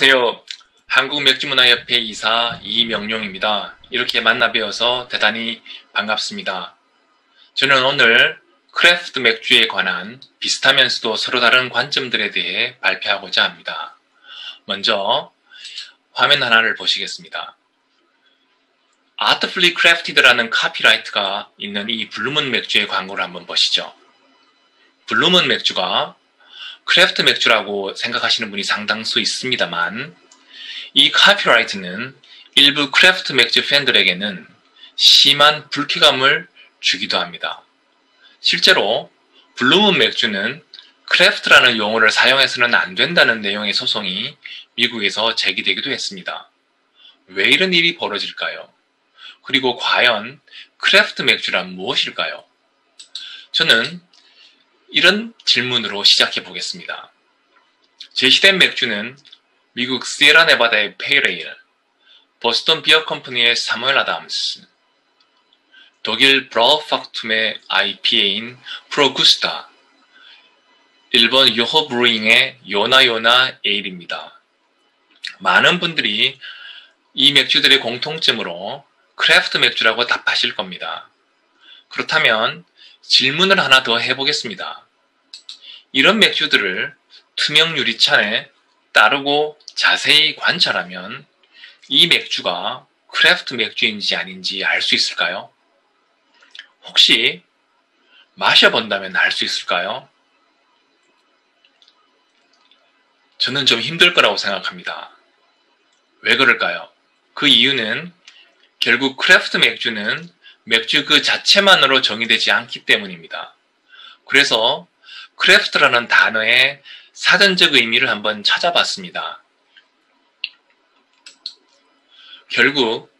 안녕하세요. 한국맥주문화협회 이사 이명룡입니다. 이렇게 만나 뵈어서 대단히 반갑습니다. 저는 오늘 크래프트 맥주에 관한 비슷하면서도 서로 다른 관점들에 대해 발표하고자 합니다. 먼저 화면 하나를 보시겠습니다. Artfully Crafted라는 카피라이트가 있는 이 블루문 맥주의 광고를 한번 보시죠. 블루문 맥주가 크래프트 맥주라고 생각하시는 분이 상당수 있습니다만 이 카피라이트는 일부 크래프트 맥주 팬들에게는 심한 불쾌감을 주기도 합니다. 실제로 블루문 맥주는 크래프트라는 용어를 사용해서는 안 된다는 내용의 소송이 미국에서 제기되기도 했습니다. 왜 이런 일이 벌어질까요? 그리고 과연 크래프트 맥주란 무엇일까요? 저는 이런 질문으로 시작해 보겠습니다. 제시된 맥주는 미국 시에라 네바다의 페일에일, 보스턴 비어 컴퍼니의 사무엘 아담스, 독일 브라우팍툼의 IPA인 프로구스타, 일본 요호 브루잉의 요나요나 에일입니다. 많은 분들이 이 맥주들의 공통점으로 크래프트 맥주라고 답하실 겁니다. 그렇다면 질문을 하나 더 해보겠습니다. 이런 맥주들을 투명 유리잔에 따르고 자세히 관찰하면 이 맥주가 크래프트 맥주인지 아닌지 알 수 있을까요? 혹시 마셔본다면 알 수 있을까요? 저는 좀 힘들 거라고 생각합니다. 왜 그럴까요? 그 이유는 결국 크래프트 맥주는 맥주 그 자체만으로 정의되지 않기 때문입니다. 그래서 크래프트라는 단어의 사전적 의미를 한번 찾아봤습니다. 결국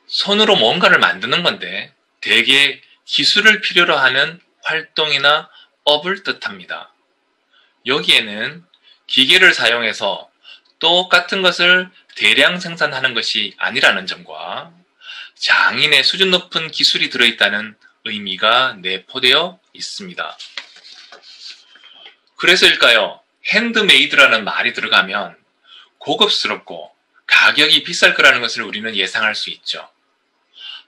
손으로 뭔가를 만드는 건데 대개 기술을 필요로 하는 활동이나 업을 뜻합니다. 여기에는 기계를 사용해서 똑같은 것을 대량 생산하는 것이 아니라는 점과 장인의 수준 높은 기술이 들어있다는 의미가 내포되어 있습니다. 그래서일까요? 핸드메이드라는 말이 들어가면 고급스럽고 가격이 비쌀 거라는 것을 우리는 예상할 수 있죠.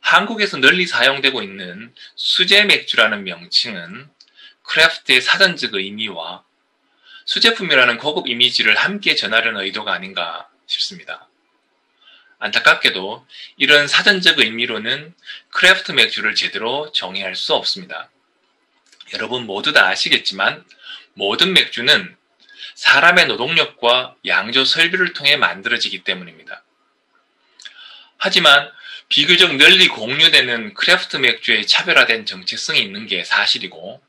한국에서 널리 사용되고 있는 수제 맥주라는 명칭은 크래프트의 사전적 의미와 수제품이라는 고급 이미지를 함께 전하려는 의도가 아닌가 싶습니다. 안타깝게도 이런 사전적 의미로는 크래프트 맥주를 제대로 정의할 수 없습니다. 여러분 모두 다 아시겠지만 모든 맥주는 사람의 노동력과 양조 설비를 통해 만들어지기 때문입니다. 하지만 비교적 널리 공유되는 크래프트 맥주의 차별화된 정체성이 있는 게 사실이고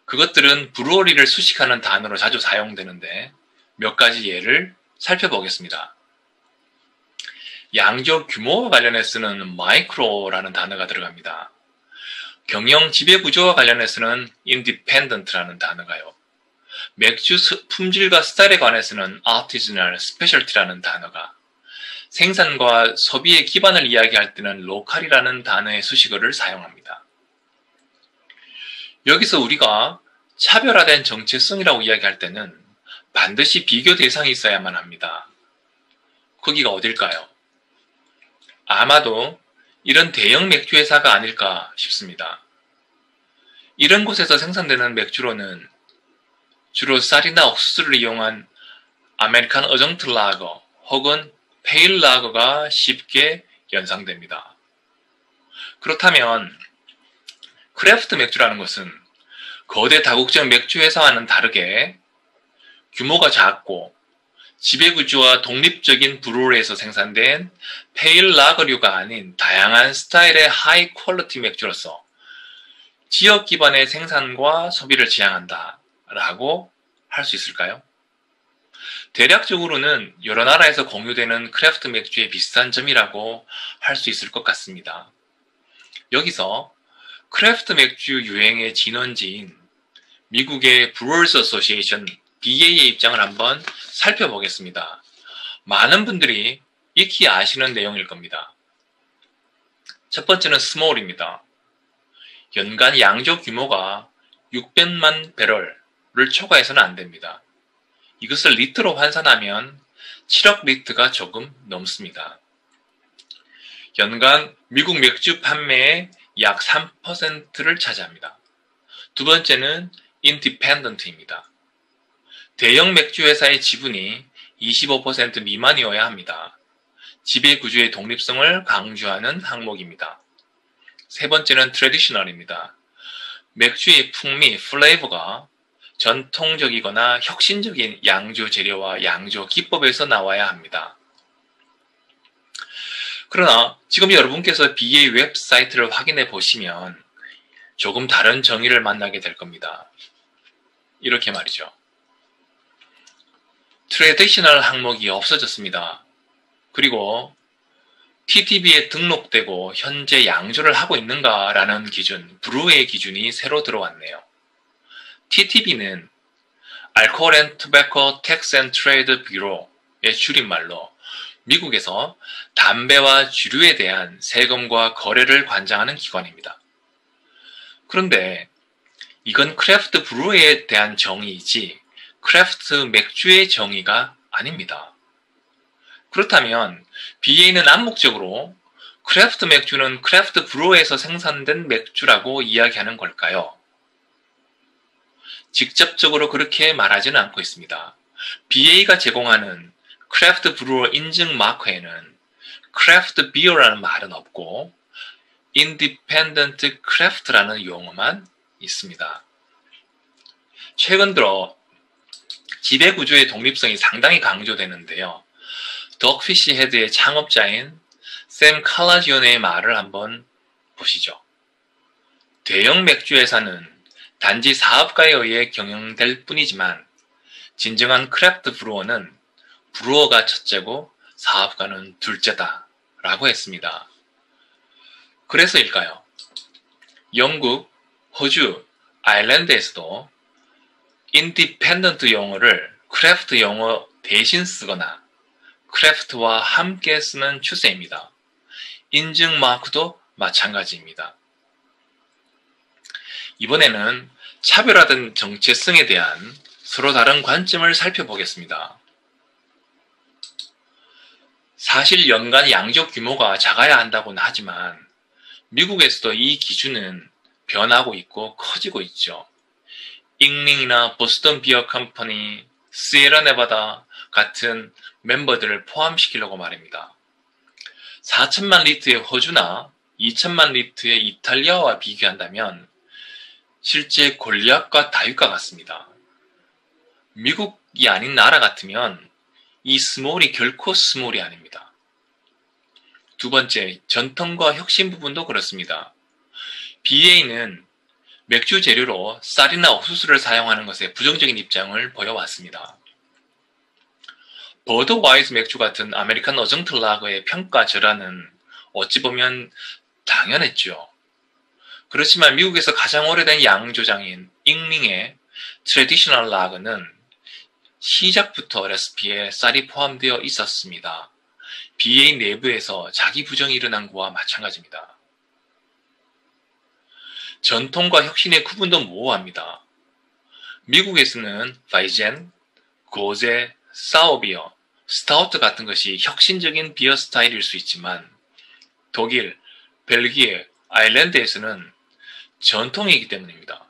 그것들은 브루어리를 수식하는 단어로 자주 사용되는데 몇 가지 예를 살펴보겠습니다. 양조 규모와 관련해 쓰는 마이크로라는 단어가 들어갑니다. 경영 지배 구조와 관련해 쓰는 인디펜던트라는 단어가요. 맥주 품질과 스타일에 관해서는 아티지널, 스페셜티라는 단어가, 생산과 소비의 기반을 이야기할 때는 로컬이라는 단어의 수식어를 사용합니다. 여기서 우리가 차별화된 정체성이라고 이야기할 때는 반드시 비교 대상이 있어야만 합니다. 거기가 어딜까요? 아마도 이런 대형 맥주 회사가 아닐까 싶습니다. 이런 곳에서 생산되는 맥주로는 주로 쌀이나 옥수수를 이용한 아메리칸 어정트 라거 혹은 페일 라거가 쉽게 연상됩니다. 그렇다면 크래프트 맥주라는 것은 거대 다국적 맥주 회사와는 다르게 규모가 작고 지배구조와 독립적인 브루어리에서 생산된 페일 라거류가 아닌 다양한 스타일의 하이 퀄리티 맥주로서 지역 기반의 생산과 소비를 지향한다 라고 할 수 있을까요? 대략적으로는 여러 나라에서 공유되는 크래프트 맥주의 비슷한 점이라고 할 수 있을 것 같습니다. 여기서 크래프트 맥주 유행의 진원지인 미국의 브루어스 어소시에이션 BA의 입장을 한번 살펴보겠습니다. 많은 분들이 익히 아시는 내용일 겁니다. 첫 번째는 스몰입니다. 연간 양조 규모가 600만 배럴을 초과해서는 안 됩니다. 이것을 리터로 환산하면 7억 리터가 조금 넘습니다. 연간 미국 맥주 판매의 약 3%를 차지합니다. 두 번째는 인디펜던트입니다. 대형 맥주 회사의 지분이 25% 미만이어야 합니다. 지배구조의 독립성을 강조하는 항목입니다. 세 번째는 트래디셔널입니다. 맥주의 풍미, 플레이버가 전통적이거나 혁신적인 양조 재료와 양조 기법에서 나와야 합니다. 그러나 지금 여러분께서 BA 웹사이트를 확인해 보시면 조금 다른 정의를 만나게 될 겁니다. 이렇게 말이죠. 트래디셔널 항목이 없어졌습니다. 그리고 TTB에 등록되고 현재 양조를 하고 있는가라는 기준, 브루웨이 기준이 새로 들어왔네요. TTB는 Alcohol and Tobacco Tax and Trade Bureau의 줄임말로 미국에서 담배와 주류에 대한 세금과 거래를 관장하는 기관입니다. 그런데 이건 크래프트 브루에 대한 정의이지 크래프트 맥주의 정의가 아닙니다. 그렇다면 BA는 암묵적으로 크래프트 맥주는 크래프트 브루에서 생산된 맥주라고 이야기하는 걸까요? 직접적으로 그렇게 말하지는 않고 있습니다. BA가 제공하는 크래프트 브루어 인증 마커에는 크래프트 비어라는 말은 없고 인디펜던트 크래프트라는 용어만 있습니다. 최근 들어 지배구조의 독립성이 상당히 강조되는데요. 덕피쉬 헤드의 창업자인 샘 칼라지오네의 말을 한번 보시죠. 대형 맥주 회사는 단지 사업가에 의해 경영될 뿐이지만 진정한 크래프트 브루어는 브루어가 첫째고 사업가는 둘째다 라고 했습니다. 그래서일까요? 영국, 호주, 아일랜드에서도 인디펜던트 용어를 크래프트 용어 대신 쓰거나 크래프트와 함께 쓰는 추세입니다. 인증 마크도 마찬가지입니다. 이번에는 차별화된 정체성에 대한 서로 다른 관점을 살펴보겠습니다. 사실 연간 양조 규모가 작아야 한다고는 하지만 미국에서도 이 기준은 변하고 있고 커지고 있죠. 잉링이나 보스턴 비어 컴퍼니, 시에라 네바다 같은 멤버들을 포함시키려고 말입니다. 4천만 리터의 호주나 2천만 리터의 이탈리아와 비교한다면 실제 골리앗과 다윗과 같습니다. 미국이 아닌 나라 같으면 이 스몰이 결코 스몰이 아닙니다. 두 번째, 전통과 혁신 부분도 그렇습니다. BA는 맥주 재료로 쌀이나 옥수수를 사용하는 것에 부정적인 입장을 보여왔습니다. 버드와이즈 맥주 같은 아메리칸 어정트 라거의 평가 절하는 어찌 보면 당연했죠. 그렇지만 미국에서 가장 오래된 양조장인 잉링의 트래디셔널 라거는 시작부터 레시피에 쌀이 포함되어 있었습니다. BA 내부에서 자기 부정이 일어난 것과 마찬가지입니다. 전통과 혁신의 구분도 모호합니다. 미국에서는 바이젠, 고제, 사우비어, 스타우트 같은 것이 혁신적인 비어 스타일일 수 있지만 독일, 벨기에, 아일랜드에서는 전통이기 때문입니다.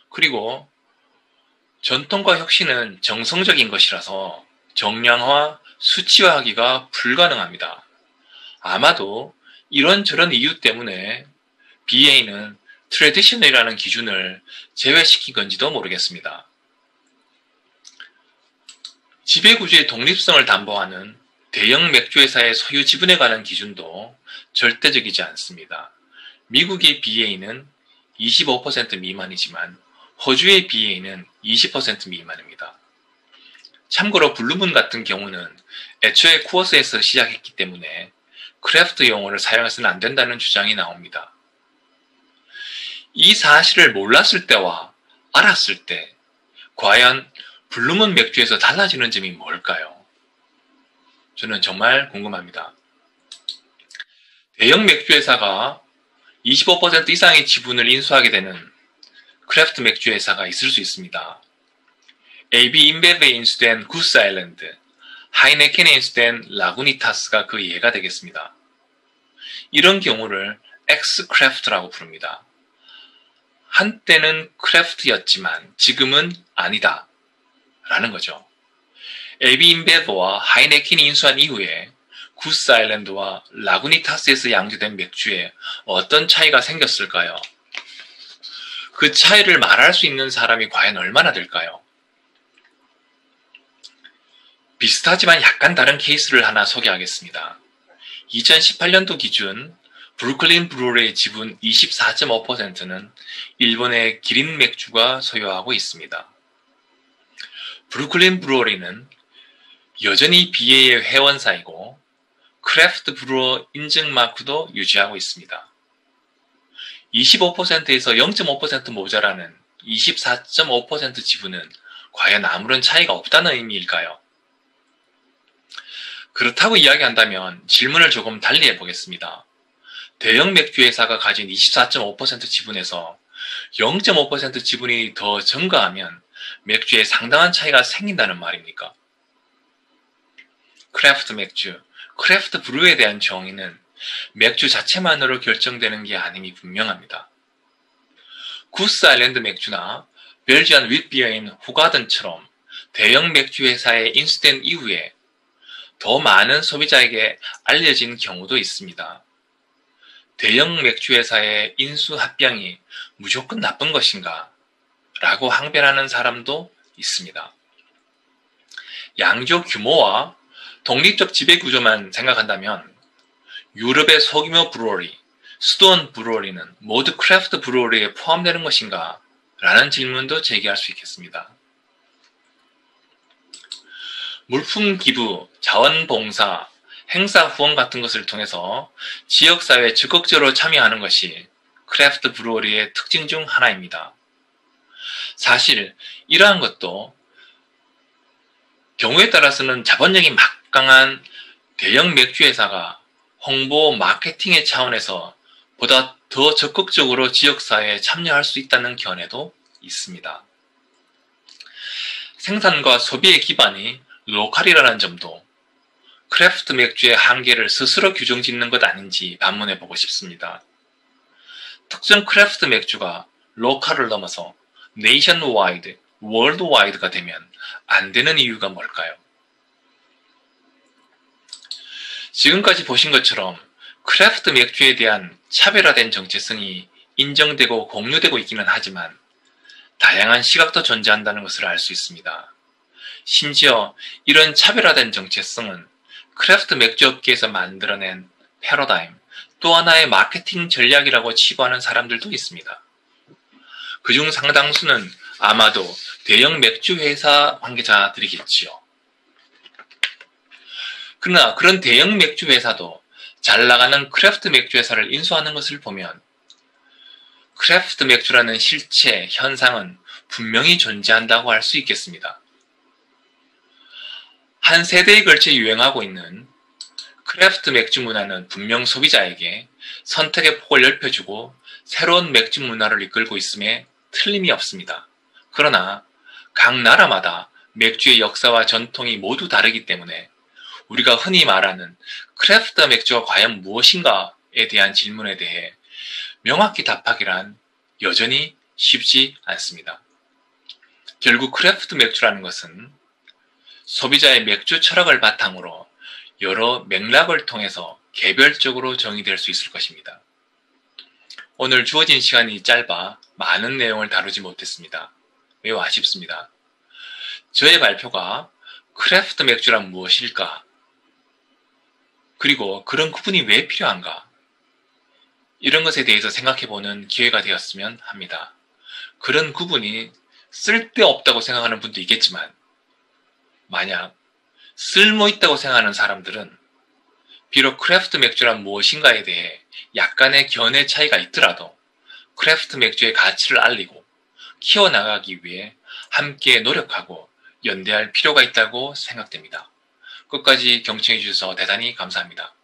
그리고 전통과 혁신은 정성적인 것이라서 정량화, 수치화하기가 불가능합니다. 아마도 이런저런 이유 때문에 BA는 트래디셔널이라는 기준을 제외시킨 건지도 모르겠습니다. 지배구조의 독립성을 담보하는 대형 맥주회사의 소유 지분에 관한 기준도 절대적이지 않습니다. 미국의 BA는 25% 미만이지만 호주의 BA는 20% 미만입니다. 참고로 블루문 같은 경우는 애초에 쿠어스에서 시작했기 때문에 크래프트 용어를 사용해서는 안 된다는 주장이 나옵니다. 이 사실을 몰랐을 때와 알았을 때 과연 블루문 맥주에서 달라지는 점이 뭘까요? 저는 정말 궁금합니다. 대형 맥주 회사가 25% 이상의 지분을 인수하게 되는 크래프트 맥주 회사가 있을 수 있습니다. AB 인베브에 인수된 구스 아일랜드, 하이네켄에 인수된 라구니타스가 그 예가 되겠습니다. 이런 경우를 엑스크래프트라고 부릅니다. 한때는 크래프트였지만 지금은 아니다 라는 거죠. AB 인베버와 하이네켄이 인수한 이후에 구스 아일랜드와 라구니타스에서 양조된 맥주에 어떤 차이가 생겼을까요? 그 차이를 말할 수 있는 사람이 과연 얼마나 될까요? 비슷하지만 약간 다른 케이스를 하나 소개하겠습니다. 2018년도 기준 브루클린 브루어리의 지분 24.5%는 일본의 기린 맥주가 소유하고 있습니다. 브루클린 브루어리는 여전히 BA의 회원사이고 크래프트 브루어 인증 마크도 유지하고 있습니다. 25%에서 0.5% 모자라는 24.5% 지분은 과연 아무런 차이가 없다는 의미일까요? 그렇다고 이야기한다면 질문을 조금 달리 해보겠습니다. 대형 맥주 회사가 가진 24.5% 지분에서 0.5% 지분이 더 증가하면 맥주에 상당한 차이가 생긴다는 말입니까? 크래프트 맥주, 크래프트 브루에 대한 정의는 맥주 자체만으로 결정되는 게 아님이 분명합니다. 구스 아일랜드 맥주나 벨지안 윗비어인 후가든처럼 대형 맥주 회사에 인수된 이후에 더 많은 소비자에게 알려진 경우도 있습니다. 대형 맥주 회사의 인수 합병이 무조건 나쁜 것인가? 라고 항변하는 사람도 있습니다. 양조 규모와 독립적 지배구조만 생각한다면 유럽의 소규모 브루어리, 수도원 브루어리는 모두 크래프트 브루어리에 포함되는 것인가? 라는 질문도 제기할 수 있겠습니다. 물품 기부, 자원봉사, 행사 후원 같은 것을 통해서 지역사회에 적극적으로 참여하는 것이 크래프트 브루어리의 특징 중 하나입니다. 사실 이러한 것도 경우에 따라서는 자본력이 막강한 대형 맥주 회사가 홍보 마케팅의 차원에서 보다 더 적극적으로 지역사회에 참여할 수 있다는 견해도 있습니다. 생산과 소비의 기반이 로컬이라는 점도 크래프트 맥주의 한계를 스스로 규정짓는 것 아닌지 반문해보고 싶습니다. 특정 크래프트 맥주가 로컬을 넘어서 네이션와이드, 월드와이드가 되면 안 되는 이유가 뭘까요? 지금까지 보신 것처럼 크래프트 맥주에 대한 차별화된 정체성이 인정되고 공유되고 있기는 하지만 다양한 시각도 존재한다는 것을 알 수 있습니다. 심지어 이런 차별화된 정체성은 크래프트 맥주 업계에서 만들어낸 패러다임, 또 하나의 마케팅 전략이라고 치부하는 사람들도 있습니다. 그중 상당수는 아마도 대형 맥주 회사 관계자들이겠지요. 그러나 그런 대형 맥주 회사도 잘 나가는 크래프트 맥주 회사를 인수하는 것을 보면 크래프트 맥주라는 실체, 현상은 분명히 존재한다고 할 수 있겠습니다. 한 세대에 걸쳐 유행하고 있는 크래프트 맥주 문화는 분명 소비자에게 선택의 폭을 넓혀주고 새로운 맥주 문화를 이끌고 있음에 틀림이 없습니다. 그러나 각 나라마다 맥주의 역사와 전통이 모두 다르기 때문에 우리가 흔히 말하는 크래프트 맥주가 과연 무엇인가에 대한 질문에 대해 명확히 답하기란 여전히 쉽지 않습니다. 결국 크래프트 맥주라는 것은 소비자의 맥주 철학을 바탕으로 여러 맥락을 통해서 개별적으로 정의될 수 있을 것입니다. 오늘 주어진 시간이 짧아 많은 내용을 다루지 못했습니다. 매우 아쉽습니다. 저의 발표가 크래프트 맥주란 무엇일까? 그리고 그런 구분이 왜 필요한가? 이런 것에 대해서 생각해보는 기회가 되었으면 합니다. 그런 구분이 쓸데없다고 생각하는 분도 있겠지만 만약 쓸모있다고 생각하는 사람들은 비록 크래프트 맥주란 무엇인가에 대해 약간의 견해 차이가 있더라도 크래프트 맥주의 가치를 알리고 키워나가기 위해 함께 노력하고 연대할 필요가 있다고 생각됩니다. 끝까지 경청해 주셔서 대단히 감사합니다.